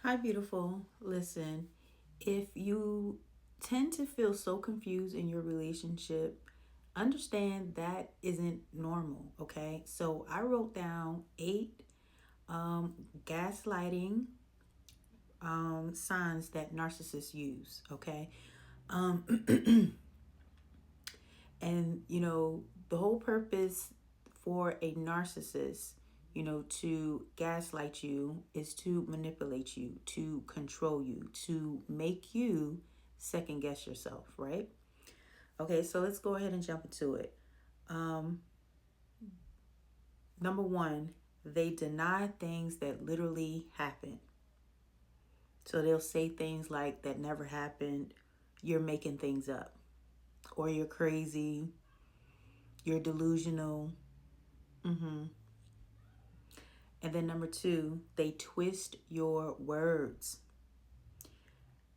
Hi, beautiful. Listen, if you tend to feel so confused in your relationship, understand that isn't normal, okay? So I wrote down eight gaslighting signs that narcissists use, okay? Um, and, the whole purpose for a narcissist, to gaslight you is to manipulate you, to control you, to make you second guess yourself, right? Okay, so let's go ahead and jump into it. Um, Number one, they deny things that literally happen. So they'll say things like, that never happened, you're making things up, or you're crazy, you're delusional. Mm-hmm. And then number two, they twist your words.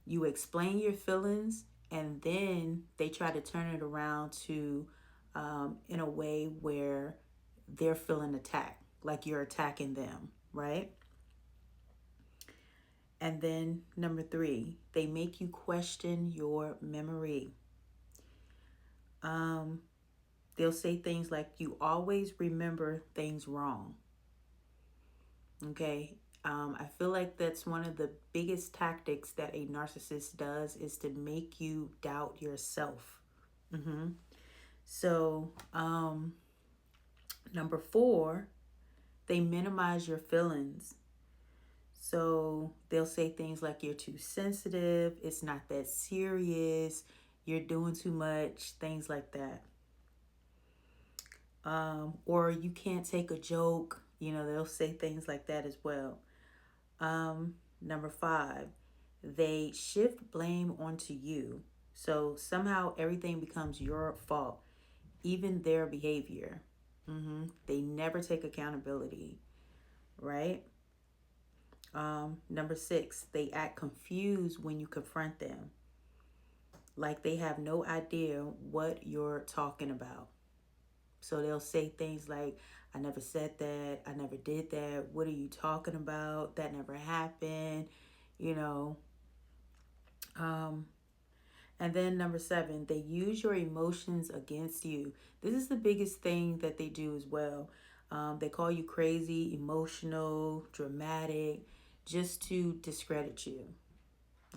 You explain your feelings, and then they try to turn it around to in a way where they're feeling attacked, like you're attacking them, right? And then number three, they make you question your memory. Um, they'll say things like, you always remember things wrong. Okay. I feel like that's one of the biggest tactics that a narcissist does is to make you doubt yourself. Mm-hmm. So, number four, they minimize your feelings. So they'll say things like, you're too sensitive, it's not that serious, you're doing too much, things like that. Or you can't take a joke. They'll say things like that as well. Number five, they shift blame onto you. So somehow everything becomes your fault, even their behavior. They never take accountability, right? Number six, they act confused when you confront them, like they have no idea what you're talking about. So they'll say things like, I never said that, I never did that, what are you talking about? That never happened, you know. Um, and then number seven, they use your emotions against you. This is the biggest thing that they do as well. They call you crazy, emotional, dramatic, just to discredit you.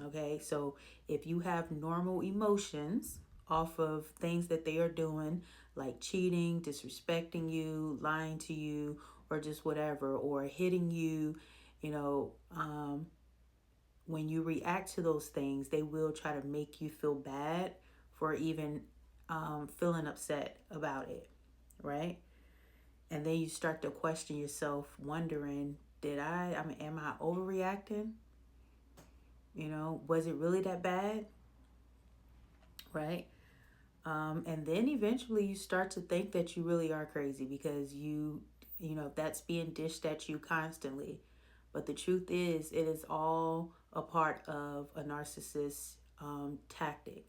Okay, so if you have normal emotions off of things that they are doing, like cheating, disrespecting you, lying to you, or just whatever, or hitting you, you know, when you react to those things, they will try to make you feel bad for even feeling upset about it, right? And then you start to question yourself, wondering, am I overreacting? Was it really that bad? Right? And then eventually you start to think that you really are crazy because that's being dished at you constantly. But the truth is, it is all a part of a narcissist tactic.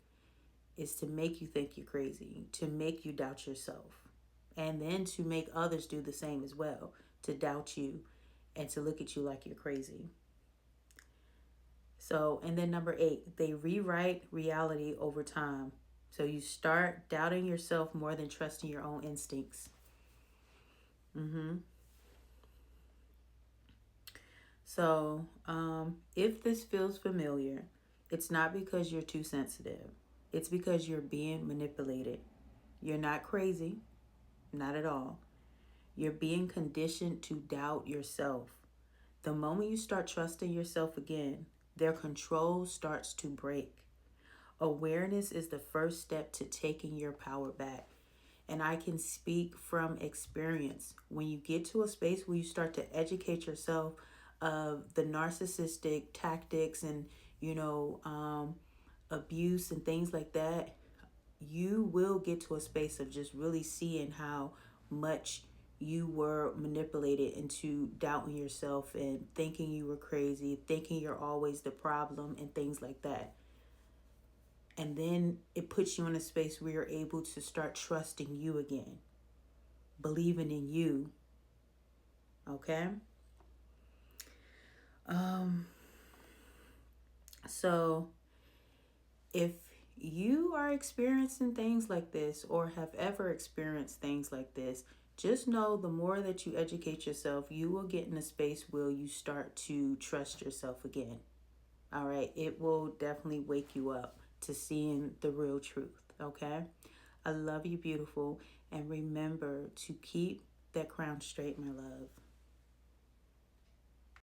Is to make you think you're crazy, to make you doubt yourself, and then to make others do the same as well, to doubt you and to look at you like you're crazy. So, and then number eight, they rewrite reality over time. So you start doubting yourself more than trusting your own instincts. Mm-hmm. So, if this feels familiar, it's not because you're too sensitive. It's because you're being manipulated. You're not crazy, not at all. You're being conditioned to doubt yourself. The moment you start trusting yourself again, their control starts to break. Awareness is the first step to taking your power back. And I can speak from experience. When you get to a space where you start to educate yourself of the narcissistic tactics and, abuse and things like that, you will get to a space of just really seeing how much you were manipulated into doubting yourself and thinking you were crazy, thinking you're always the problem, and things like that. And then it puts you in a space where you're able to start trusting you again, believing in you. Okay? Um, So if you are experiencing things like this or have ever experienced things like this, just know the more that you educate yourself, you will get in a space where you start to trust yourself again. All right. It will definitely wake you up to seeing the real truth. Okay. I love you, beautiful. And remember to keep that crown straight, my love.